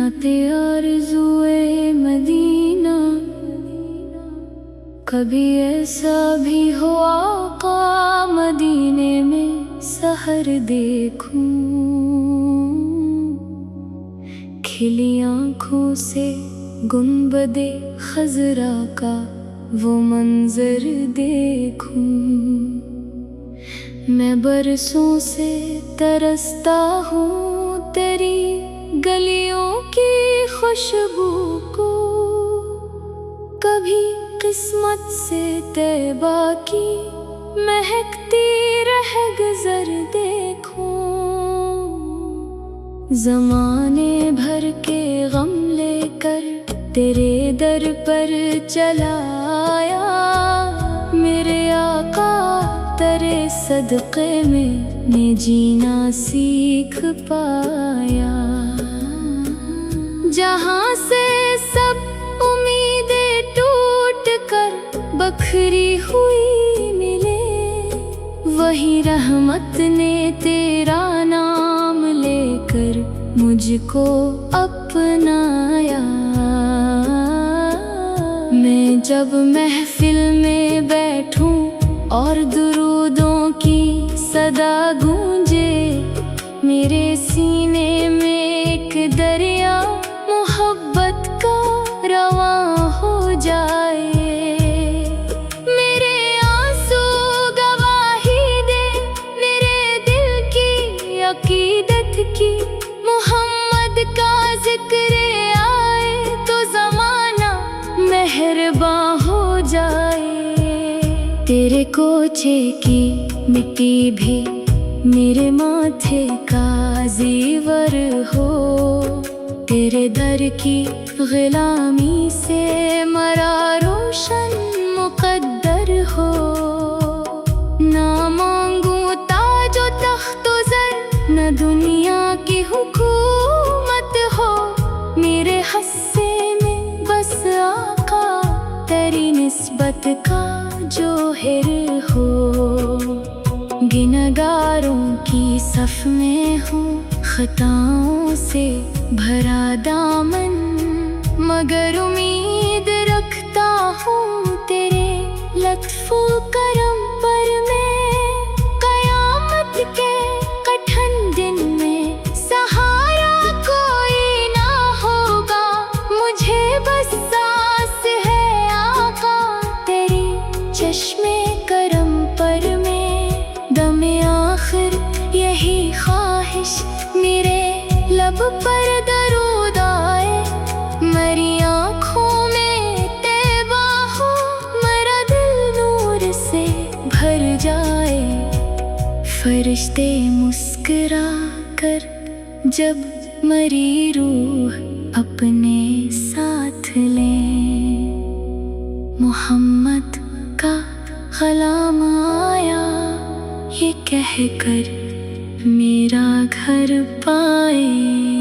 सुनाते आरज़ुए मदीना, कभी ऐसा भी हो आका मदीने में सहर देखूं। खिली आँखों से गुंबदे खजरा का वो मंजर देखूं। मैं बरसों से तरसता हूँ तेरी गलियों की खुशबू को, कभी किस्मत से तैबा की महकती रह गुजर देखूं। ज़माने भर के गम लेकर तेरे दर पर चला आया, मेरे आका तेरे सदक़े में ने जीना सीख पाया। जहाँ से सब उम्मीदें टूट कर बखरी हुई मिले, वही रहमत ने तेरा नाम लेकर मुझको अपनाया। मैं जब महफिल में बैठूं और दुरूदों की सदा गूंजे, मेरे सीने में एक दरिया मोहब्बत का रवां हो जाए। मेरे आंसू गवाही दे मेरे दिल की अकीदत की, मोहम्मद का जिक्र आए तो ज़माना मेहरबान हो जाए। तेरे कोचे की मिट्टी भी मेरे माथे का ज़ीवर हो, तेरे दर की ग़ुलामी से मरा रोशन मुक़द्दर हो। ना मांगूं ताज व तख्त व ज़र, न दुनिया की हुकूमत हो, मेरे हस्से में बस आका तेरी निस्बत का जोहर हो। गिनगारों की सफ में हूँ खताओं से भरा दामन, मगर उम्मीद रखता हूँ तेरे लत्फ़ व करम पर। मैं क़यामत के कठिन दिन में सहारा कोई ना होगा, मुझे बस सांस है आका तेरी चश्मे करम पर। में दमे आखिर यही ख्वाहिश मेरे लब पर दरूद आए, मेरी आँखों में तैबा हो, मेरा दिल नूर से भर जाए। फरिश्ते मुस्कुरा कर जब मरी रूह अपने साथ लें, मोहम्मद का ग़ुलाम आया ये कहकर मेरा घर पाए।